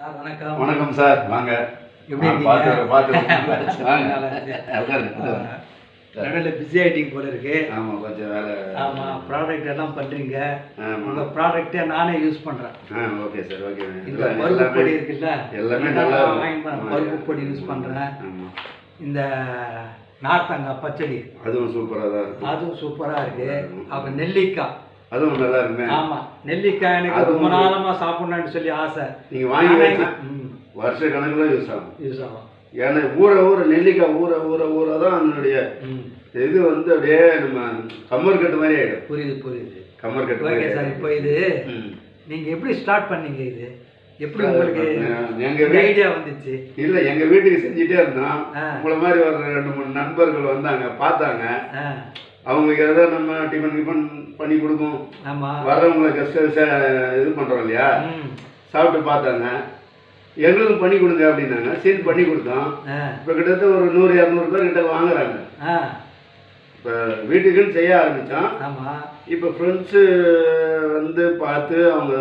Sir வணக்கம். வணக்கம் sir, வாங்க. எப்படி நடுவில் பிஸி ஆகிட்டிங்க போல இருக்கு. ஆமாம், கொஞ்சம் வேலை. ஆமாம், ப்ராடக்ட் எல்லாம் பண்ணுறீங்க. உங்கள் ப்ராடக்டே நானே யூஸ் பண்ணுறேன். Okay sir, okay. இந்த பருப்பு பொடி இருக்குல்ல, எல்லாமே நல்லா பருப்பு பொடி யூஸ் பண்ணுறேன். இந்த நார்த்தங்காய் பச்சடி அதுவும் சூப்பராக தான் இருக்கு. அதுவும் சூப்பராக இருக்குது. அப்புறம் நெல்லிக்காய் அதுவும் நல்லா இருக்குமே. ஆமாம், நெல்லிக்காய் எனக்கு ரொம்ப நாளமாக சாப்பிட்ணுன்னு சொல்லி ஆசை. நீங்கள் வாங்கி வருஷ கணக்கில் யூஸ் ஆகும். ஏன்னா ஊற நெல்லிக்காய் ஊற தான் அதனுடைய இது வந்து அப்படியே நம்ம கம்மர் கட்டு மாதிரி ஆகிடும். புரியுது. கம்மர் கட்டு. ஓகே சார், இப்போ இது நீங்கள் எப்படி ஸ்டார்ட் பண்ணீங்க? இது எப்படி உங்களுக்கு எங்கள் ஐடியா வந்துச்சு? இல்லை, எங்கள் வீட்டுக்கு செஞ்சுட்டே இருந்தோம். உங்களை மாதிரி ஒரு 2-3 நண்பர்கள் வந்தாங்க, பார்த்தாங்க. அவங்களுக்கு எதாவது நம்ம டிஃபன் பண்ணி கொடுக்கும். ஆமாம், வர்றவங்களை கெஸ்ட் இது பண்ணுறோம் இல்லையா, சாப்பிட்டு பார்த்தாங்க. எங்களுக்கும் பண்ணி கொடுங்க அப்படின்னாங்க. சரி, பண்ணி கொடுத்தோம். இப்போ கிட்டத்தட்ட ஒரு 100-200 பேர் கிட்ட வாங்குறாங்க. இப்போ வீட்டுக்குன்னு செய்ய ஆரம்பித்தோம். ஆமாம், இப்போ ஃப்ரெண்ட்ஸு வந்து பார்த்து அவங்க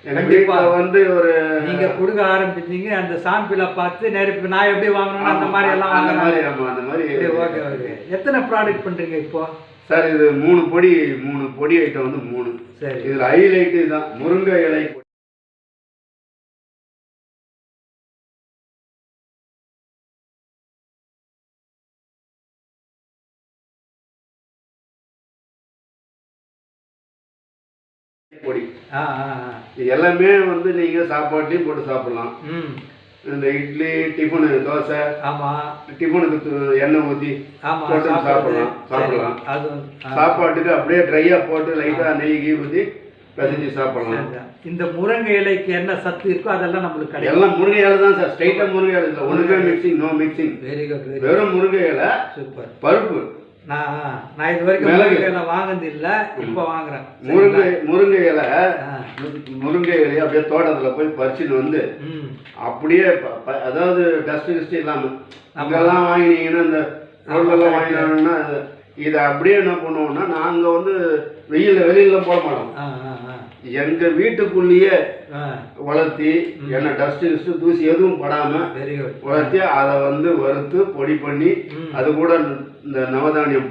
எங்கள் வீட்டில் வந்து ஒரு நீங்கள் கொடுக்க ஆரம்பிச்சிங்க. அந்த சாம்பிளை பார்த்து நெருப்பு நான் எப்படி வாங்கணும் அந்த மாதிரி எல்லாம் அந்த மாதிரி. ஆமாம், அந்த மாதிரி. ஓகே. எத்தனை ப்ராடக்ட் பண்ணுறீங்க இப்போ? சார், இது 3 பொடி ஐட்டம் வந்து 3. சரி, இதில் ஹைலைட்டு தான் முருங்கை இலை பொடி. இது எல்லாமே வந்து நீங்கள் சாப்பாட்லேயும் போட்டு சாப்பிட்லாம். இந்த இட்லி, டிஃபனு, தோசை, டிஃபனுக்கு எண்ணெய் ஊற்றி போட்டு சாப்பிடலாம். சாப்பாட்டுக்கு அப்படியே ட்ரையாக போட்டு லைட்டாக நெய் ஊற்றி பிசைஞ்சு சாப்பிடலாம். இந்த முருங்கை இலைக்கு என்ன சத்து இருக்கோ அதெல்லாம் நம்மளுக்கு கிடைக்கும். எல்லாம் முருங்கை இலை தான் சார், ஸ்ட்ரைட்டாக முருங்கை இலை இல்லை. ஒன்றுமே mixing, no mixing. Very good. வெறும் முருங்கை இலை. சூப்பர். பருப்பு நான் இது வரைக்கும் முருங்கை இலை வாங்கினது இல்லை, இப்போ வாங்குறேன். முருங்கை இலையை அப்படியே தோட்டத்தில் போய் பறிச்சுன்னு வந்து அப்படியே அதாவது டஸ்ட் இல்லாமல் அங்கெல்லாம் வாங்கினீங்கன்னா இந்த பொருளெல்லாம் வாங்கினோம்னா இதை அப்படியே என்ன பண்ணுவோம்னா நாங்கள் வந்து வெளியில போட மாட்டோம். எங்கள் வீட்டுக்குள்ளேயே வளர்த்தி என்ன டஸ்ட்டு தூசி எதுவும் படாமல் வளர்த்தி அதை வந்து வறுத்து பொடி பண்ணி அது கூட இந்த நவதானியம்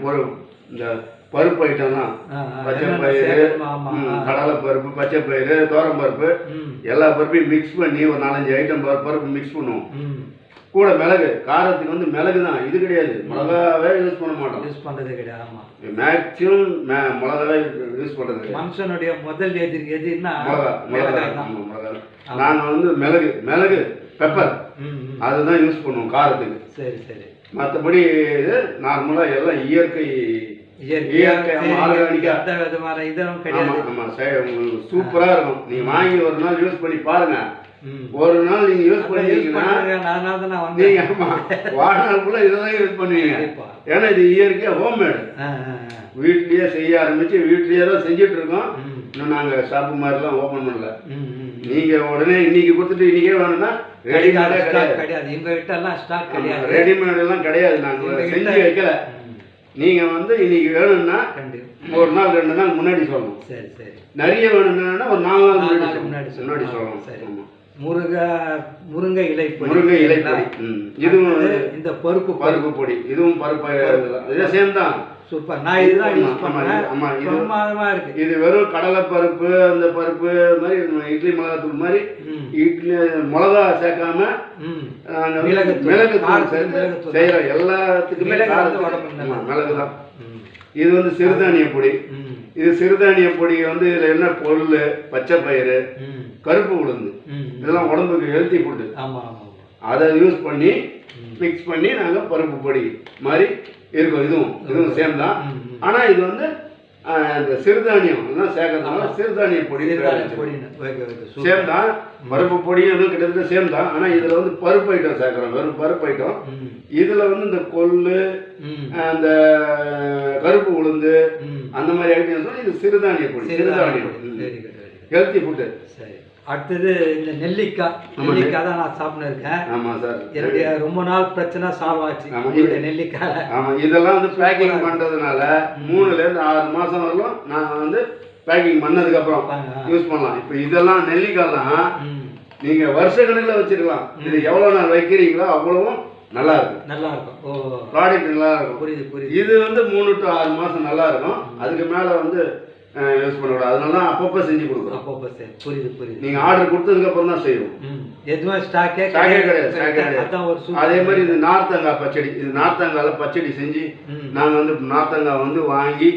இந்த பருப்பு ஐட்டம்லாம் பச்சை பயிறு, கடலை பருப்பு, பச்சை பயிறு, தோரம் பருப்பு எல்லா பருப்பையும் மிக்ஸ் பண்ணி ஒரு 4-5 ஐட்டம் பருப்பு மிக்ஸ் பண்ணுவோம். கூட மிளகு, காரத்துக்கு வந்து மிளகு தான், இது கிடையாது. மிளகாவே யூஸ் பண்ண மாட்டோம். யூஸ் பண்ணுறது கிடையாது. ஆமாம், மேக்சிமம் மிளகாவே யூஸ் பண்ணுறது. மனுஷனுடைய முதல் எதுன்னா மிளகா. நாங்கள் வந்து மிளகு பெப்பர் அதுதான் யூஸ் பண்ணுவோம் காரத்துக்கு. சரி. மற்றபடி இது நார்மலாக எல்லாம் இயற்கை ஆர்கானிக்கா சூப்பராக இருக்கும். நீங்கள் வாங்கி ஒரு நாள் யூஸ் பண்ணி பாருங்க. ஒரு நாள் நீங்க யூஸ் பண்ணீங்கன்னா வாழ்நாள் ஃபுல்லா இதான் யூஸ் பண்ணுவீங்க. ஏன்னா இது இயற்கையா ஹோம்மேடு, வீட்லயே செய்ய ஆரம்பிச்சு வீட்லயே தான் செஞ்சுட்டு இருக்கோம். இன்னும் நாங்க ஷாப்பு மாதிரிலாம் ஓபன் பண்ணல. நீங்க உடனே இன்னைக்கு கொடுத்துட்டு இன்னைக்கே வேணும்னா ரெடிமேடே கிடையாது. எங்க கிட்ட எல்லாம் ஸ்டாக் கிடையாது, ரெடிமேட் எல்லாம் கிடையாது. நாங்க செஞ்சு வைக்கல. நீங்க வந்து இன்னைக்கு வேணும்னா ஒரு நாள் 2 நாள் முன்னாடி சொல்லணும். சரி. நிறைய வேணும்னா ஒரு 4 நாள் முன்னாடி சொல்லணும். முருங்கை இலை பொடி. இதுவும் இந்த பருப்பு பொடி, இதுவும் பருப்பு சேம் தான். சூப்பர். நான் இதுதான் யூஸ் பண்ணேன். பிரமாதமா இருக்கு. இது வெறும் கடலை பருப்பு, அந்த பருப்பு மாதிரி இட்லி மிளகாத்தூள் மாதிரி இட்லி மிளகா சேர்க்காம மிளகு செய்யறோம். எல்லாத்துக்குமே மிளகு தான். இது வந்து சிறுதானிய பொடி. இது சிறுதானிய பொடி வந்து இதில் என்ன பொருள், பச்சை பயிறு, கருப்பு உளுந்து, இதெல்லாம் உடம்புக்கு ஹெல்த்தி ஃபுட்டு. அதை யூஸ் பண்ணி மிக்ஸ் பண்ணி நாங்கள் பருப்பு பொடி மாதிரி இருக்கும். இதுவும் சேம் தான். ஆனால் இது வந்து இந்த சிறுதானியம் சேர்க்கறதுனால சிறுதானிய பொடி சேம் தான். பருப்பு பொடியும் எதுவும் கிட்டத்தட்ட சேம் தான். ஆனால் இதில் வந்து பருப்பு ஐட்டம் சேர்க்குறோம், வெறும் பருப்பு ஐட்டம். இதில் வந்து இந்த கொள்ளு, அந்த கருப்பு உளுந்து, அந்த மாதிரி ஐட்டம். இது சிறுதானிய பொடி, சிறுதானியம் ஹெல்த்தி ஃபுட்டு. சரி. அடுத்தது இந்த நெல்லிக்காய் தான் நான் சாப்பிட்டு இருக்கேன். ஆமாம் சார், என்னுடைய ரொம்ப நாள் பிரச்சனை சால்வ் ஆச்சு நெல்லிக்காய். ஆமாம், இதெல்லாம் வந்து பேக்கிங் பண்ணுறதுனால 3லேருந்து 6 மாதம் வரலாம் நாங்கள் வந்து பேக்கிங் பண்ணதுக்கப்புறம் யூஸ் பண்ணலாம். இப்போ இதெல்லாம் நெல்லிக்காய்லாம் நீங்கள் வருஷ கணக்கில் வச்சுருக்கலாம். இது எவ்வளோ நாள் வைக்கிறீங்களோ அவ்வளவும் நல்லா இருக்கும். நல்லா இருக்கும். ஓ, ப்ராடக்ட் நல்லா இருக்கும். புரியுது புரியுது. இது வந்து 3 to 6 மாதம் நல்லா இருக்கும். அதுக்கு மேலே வந்து யூஸ் பண்ணக்கூடாது. அதனால தான் அப்பப்போ செஞ்சு கொடுக்குறோம். அப்பப்போ சரி, புரியுது புரியுது. நீங்கள் ஆர்டர் கொடுத்ததுக்கப்புறம் தான் செய்வோம். எதுவுமே ஸ்டாக்கே கிடையாது. அதே மாதிரி இது நார்த்தங்காய் பச்சடி. இது நார்த்தங்காயில் பச்சடி செஞ்சு நாங்கள் வந்து நார்த்தங்காய் வந்து வாங்கி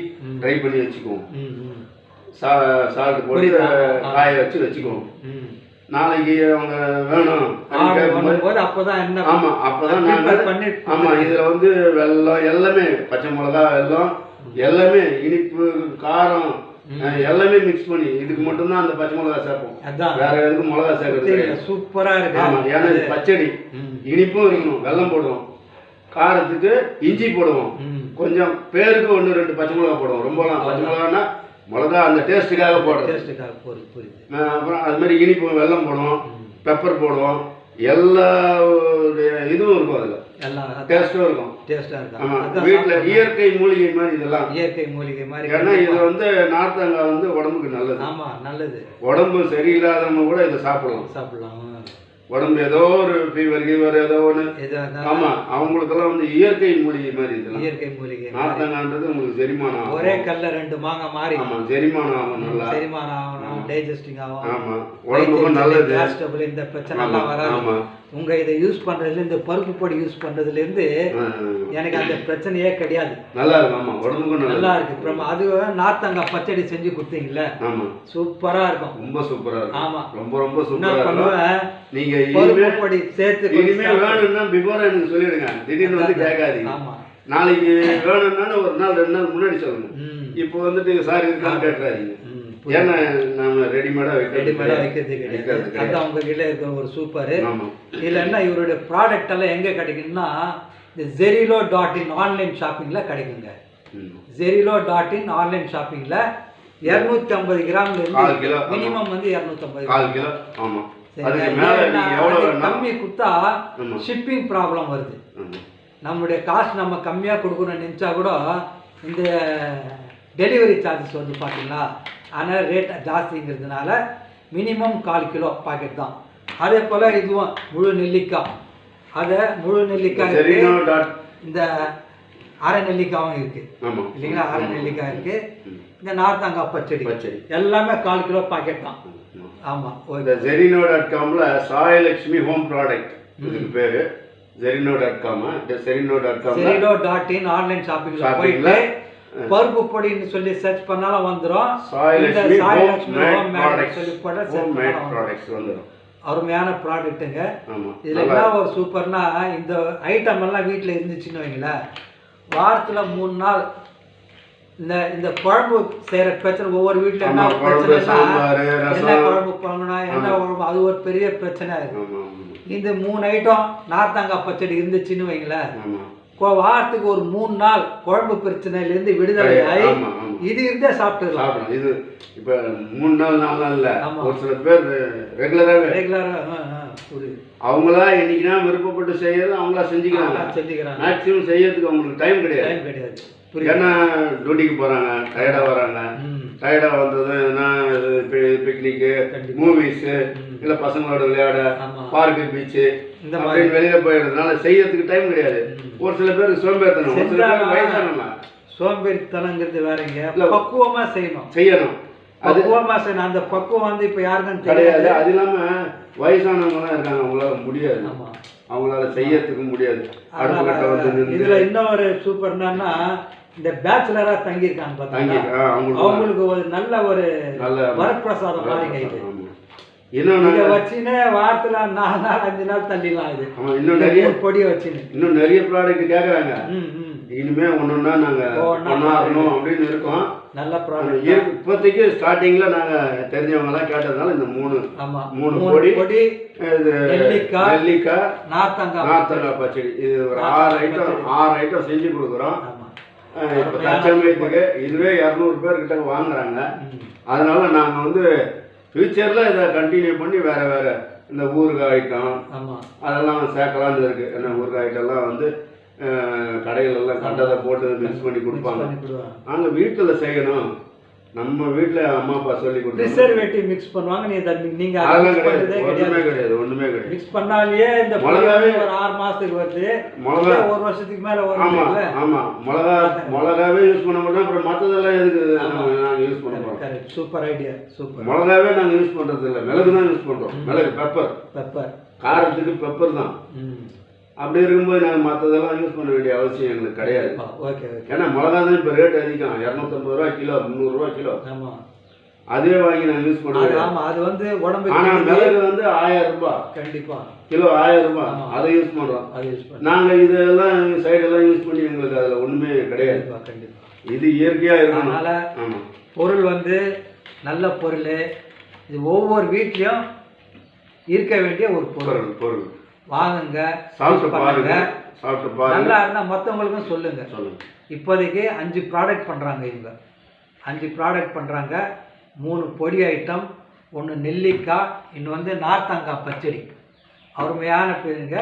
ட்ரை பண்ணி வச்சுக்குவோம். சால்ட் போட்டு காய வச்சு வச்சுக்குவோம். நாளைக்கு அவங்க வேணும் அப்பதான் என்ன, ஆமாம் அப்போதான் நாங்கள் ஆமாம் இதில் வந்து வெல்லம் எல்லாமே, பச்சை மிளகா, வெல்லம் எல்லாமே, இனிப்பு, காரம் எல்லாமே மிக்ஸ் பண்ணி இதுக்கு மட்டும்தான் அந்த பச்சை மிளகா சேர்ப்போம். வேற எதுக்கும் மிளகா சேர்க்கறது சூப்பரா இருக்கு. ஆமாம், ஏன்னா இது பச்சடி. இனிப்பும் இருக்கணும், வெல்லம் போடுவோம், காரத்துக்கு இஞ்சி போடுவோம், கொஞ்சம் பேருக்கு 1-2 பச்சை மிளகா போடுவோம். ரொம்பலாம் பச்சை மிளகான்னா மிளகா அந்த டேஸ்ட்டுக்காக போடுறோம். அப்புறம் அது மாதிரி இனிப்பு, வெல்லம் போடுவோம், பெப்பர் போடுவோம், எல்லா இதுவும் இருக்கும். அதில் எல்லா டேஸ்ட்டும் இருக்கும். ஆமாம், வீட்டில் இயற்கை மூலிகை மாதிரி இதெல்லாம். இயற்கை மூலிகை மாதிரி. ஏன்னா இது வந்து நார்த்தங்காய் வந்து உடம்புக்கு நல்லது. ஆமாம், நல்லது. உடம்பு சரியில்லாதவங்க கூட இதை சாப்பிடலாம். உடம்பு ஏதோ ஒரு ஃபீவர் ஏதோ ஒன்று, ஆமாம் அவங்களுக்கெல்லாம் வந்து இயற்கை மூலிகை மாதிரி இதெல்லாம். இயற்கை மூலிகை நார்த்தங்கான்றது உங்களுக்கு செரிமானம் ஆகும். ஒரே கல்ல 2 மாங்காய் மாறி. ஆமாம், செரிமானம் ஆகும், நல்லா செரிமானம் ஆகும், டைஜஸ்டிங் ஆகும். ஆமாம், உடம்புக்கும் நல்லது. கேஸ்டபிள் இந்த பிரச்சனை எல்லாம் வராது. ஆமாம், உங்க இதை யூஸ் பண்றதுல, இந்த பருப்பு பொடி யூஸ் பண்றதுல இருந்து எனக்கு அந்த பிரச்சனையே கிடையாது. நல்லா இருக்கு. ஆமா, உடம்புக்கும் நல்லா இருக்கு. அது நார்த்தங்காய் பச்சடி செஞ்சு கொடுத்தீங்கல்ல, ஆமா சூப்பரா இருக்கும். ரொம்ப சூப்பரா இருக்கும். ஆமா, ரொம்ப ரொம்ப சூப்பரா இருக்கும். நீங்க பருப்பு பொடி சேர்த்து இனிமே வேணும்னா பிஃபோரா எனக்கு சொல்லிடுங்க. திடீர்னு வந்து கேட்காதீங்க. ஆமா, நாளைக்கு வேணும்னா ஒரு நாள் 2 நாள் முன்னாடி சொல்லுங்க. இப்போ வந்துட்டு சார் இருக்கான்னு கேட்காதீங்க. ஏன்னா நம்ம ரெடிமேடா வைக்கிறது கிடையாது. அதான் உங்ககிட்ட இருக்கிற ஒரு சூப்பர். இதுல என்ன, இவருடைய ப்ராடக்ட் எல்லாம் எங்க கிடைக்குன்னா இந்த Zerilo.in ஆன்லைன் ஷாப்பிங்ல கிடைக்குங்க. Zerilo.in ஆன்லைன் ஷாப்பிங்ல 250 கிராம்ல இருந்து மினிமம் வந்து 250 கிலோ. ஆமா, கம்மி கொடுத்தா ஷிப்பிங் ப்ராப்ளம் வருது. நம்மளுடைய காசு நம்ம கம்மியாக கொடுக்கணும்னு நினச்சா கூட இந்த டெலிவரி சார்ஜஸ் வந்து பார்த்தீங்களா, அதனால் ரேட் ஜாஸ்திங்கிறதுனால மினிமம் 1/4 கிலோ பாக்கெட் தான். அதே போல் இதுவும் முழு நெல்லிக்காய், அதை முழு நெல்லிக்காய் இந்த அரை நெல்லிக்காயும் இருக்குது இல்லைங்களா, அரை நெல்லிக்காய் இருக்குது. இந்த நார்த்தங்காய் பச்சடி எல்லாமே 1/4 கிலோ பாக்கெட் தான். ஆமாம், இந்த Zerilo.comல சாயலட்சுமி ஹோம் ப்ராடக்ட் இதுக்கு பேர். Zerilo.com Zerilo.in ஆன்லைன் ஷாப்பிங்ல போயிட்டு பருப்பு பொடின்னு சொல்லி சர்ச் பண்ணாலும் வந்துடும். சாயலட்சுமி ஹோம் ப்ராடக்ட்ஸ் சொல்லி போட்டா வந்துடும். அருமையான ப்ராடக்ட்டுங்க. இதில் என்ன ஒரு சூப்பர்னா, இந்த ஐட்டம் எல்லாம் வீட்டில் இருந்துச்சுன்னு வைங்களேன், வாரத்தில் 3 நாள் இந்த குழம்பு செய்கிற பிரச்சனை ஒவ்வொரு வீட்டில் என்ன பிரச்சனைனா, என்ன குழம்பு குழம்புனா என்ன குழம்பு, அது ஒரு பெரிய பிரச்சனை இருக்கு. இந்த 3 ஐட்டம் நார்த்தங்காய் பச்சடி இருந்துச்சுன்னு வைங்களேன், வாரத்துக்கு ஒரு 3 நாள் குழம்பு பிரச்சனையிலேருந்து விடுதலை ஆகி இது இருந்தே சாப்பிட்டுலாம். இது இப்போ 3 நாள் 4 நாள் இல்லை, ஒரு சில பேர் ரெகுலராக அவங்களா என்னைக்குனா விருப்பப்பட்டு செய்யறது அவங்களா செஞ்சுக்கிறாங்க. மேக்ஸிமம் செய்யறதுக்கு அவங்களுக்கு டைம் கிடையாது. ஏன்னா டியூட்டிக்கு போகிறாங்க, டயர்டாக வராங்க. டயர்டாக வந்தது எதுனா பிக்னிக்கு, மூவிஸு, இல்லை பசங்களோட விளையாட, பார்க்கு, பீச்சு அப்படின்னு வெளியில் போயிடுறதுனால செய்யறதுக்கு டைம் கிடையாது. ஒரு சில பேருக்கு சோம்பேறித்தனம், ஒரு சில பேருக்கு வயசானவங்க. சோம்பேறித்தனங்கிறது வேறங்க, பக்குவமாக செய்யணும். பக்குவமாக செய்யணும். அந்த பக்குவம் வந்து இப்போ யாருக்கும் கிடையாது. அது இல்லாமல் வயசானவங்கலாம் இருக்காங்க, அவங்களால முடியாது, அவங்களால செய்யறதுக்கு முடியாது. இதில் இன்னொரு சூப்பர் என்னன்னா, இந்த பேச்சுலராக தங்கியிருக்காங்க பார்த்தீங்கன்னா, அவங்களுக்கு ஒரு நல்ல வரப்பிரசாதம் மாதிரிங்க இது. இதை வச்சுன்னு வாரத்தில் 4 நாள் 5 நாள் தள்ளிடலாம். இது இன்னும் நிறைய பொடியை வச்சுன்னு இன்னும் நிறைய ப்ராடக்ட் கேட்குறாங்க. இனிமே ஒன்றுன்னா நாங்கள் ஒன்றாகணும் அப்படின்னு இருக்கோம். நல்ல ப்ராடக்ட். இப்போதைக்கு ஸ்டார்டிங்கில் நாங்கள் தெரிஞ்சவங்கலாம் கேட்டதுனால இந்த 3 பொடி, நெல்லிக்காய், நார்த்தங்காய் பச்சடி, இது ஒரு 6 ஐட்டம் செஞ்சு கொடுக்குறோம். இப்போ தற்சமயத்துக்கு இதுவே 200 பேர்கிட்ட வாங்குறாங்க. அதனால நாங்கள் வந்து ஃபியூச்சரில் இதை கண்டினியூ பண்ணி வேறு இந்த ஊறுகாய் ஐட்டம் அதெல்லாம் சேர்க்கலான்னு இருக்குது. ஏன்னா ஊறுகாய் ஐட்டம்லாம் வந்து கடைகளெல்லாம் கண்டதை போட்டு மிக்ஸ் பண்ணி கொடுப்பாங்க. நாங்கள் வீட்டில் செய்யணும், நம்ம வீட்டில் அம்மா அப்பா சொல்லி கொடுத்து ப்ரிசர்வேட்டிவ் மிக்ஸ் பண்ணுவாங்க. நீங்க அதெல்லாம் கிடையாது, ஒன்றுமே கிடையாது. மிக்ஸ் பண்ணாலே இந்த மிளகாவே ஒரு 6 மாசத்துக்கு வருது, மிளகா 1 வருஷத்துக்கு மேல வரும். ஆமாம் மிளகாவே யூஸ் பண்ண மாட்டோம். அப்புறம் மற்றதெல்லாம் எதுக்கு நாங்கள் யூஸ் பண்ண போகிறோம்? Super idea, super. மிளகாவே நாங்கள் யூஸ் பண்ணுறது இல்லை, மிளகு தான் யூஸ் பண்ணுறோம். மிளகு பெப்பர் காரத்துக்கு பெப்பர் தான். அப்படி இருக்கும்போது நாங்கள் மற்றதெல்லாம் யூஸ் பண்ண வேண்டிய அவசியம் எங்களுக்கு கிடையாது. ஏன்னா மிளகா தான் இப்போ ரேட் அதிகம், 250 ரூபா கிலோ, 300 ரூபா கிலோ. அதே வாங்கி நாங்கள் யூஸ் பண்ணுவோம். அது வந்து உடம்பு. ஆனால் மிளகு வந்து 1000 ரூபாய், கண்டிப்பா கிலோ 1000 ரூபாய். அதை யூஸ் பண்ணுறோம். நாங்கள் இதெல்லாம் சைடெல்லாம் யூஸ் பண்ணி எங்களுக்கு அதில் ஒன்றுமே கிடையாது. இது இயற்கையாக இருக்கணும். ஆமாம், பொருள் வந்து நல்ல பொருள். இது ஒவ்வொரு வீட்லேயும் இருக்க வேண்டிய ஒரு பொருள். வாங்குங்க, சாப்பிட்டு பாருங்க. நல்லா இருந்தால் மற்றவங்களுக்கும் சொல்லுங்க. இப்போதைக்கு 5 ப்ராடக்ட் பண்ணுறாங்க. இவங்க 5 ப்ராடக்ட் பண்ணுறாங்க. 3 பொடி ஐட்டம், 1 நெல்லிக்காய், இன்னும் வந்து நார்த்தங்காய் பச்சடி. அருமையான பேருங்க.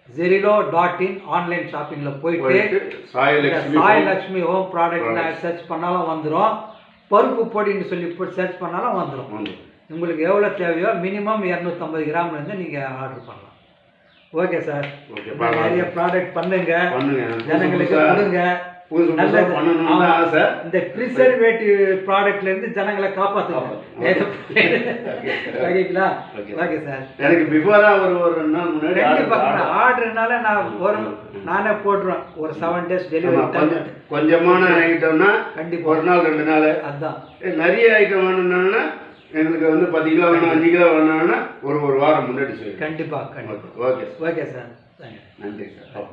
Zerilo.in ஆன்லைன் ஷாப்பிங்கில் போயிட்டு சாயலட்சுமி ஹோம் ப்ராடக்ட் சர்ச் பண்ணாலும் வந்துடும். பருப்பு பொடின்னு சொல்லி சர்ச் பண்ணாலும் வந்துடும். உங்களுக்கு எவ்வளோ தேவையோ மினிமம் 250 கிராம்லேருந்து நீங்கள் ஆர்டர் பண்ணலாம். ஓகே சார், நிறைய ப்ராடக்ட் பண்ணுங்க, ஜனங்களுக்கு கொடுங்க. இந்த ப்ரிசர்வேட்டிவ் ப்ராடக்ட்லேருந்து ஜனங்களை காப்பாற்றுங்க. ஓகேங்களா? Okay sir. எனக்கு பிஃபோராக ஒரு 2 நாள் முன்னாடி ஆர்டர்னால நானே போட்டுருவேன். ஒரு 7 days டெலிவரி. கொஞ்சமான ஐட்டம்னா கண்டிப்பாக 1 நாள் 2 நாள். அதுதான். நிறைய ஐட்டம் வேணும்னா எங்களுக்கு வந்து 10 கிலோ வேணும், 5 கிலோ வேணும்னா ஒரு வாரம் முன்னாடி செய்யும். கண்டிப்பாக. Okay okay sir. நன்றி சார்.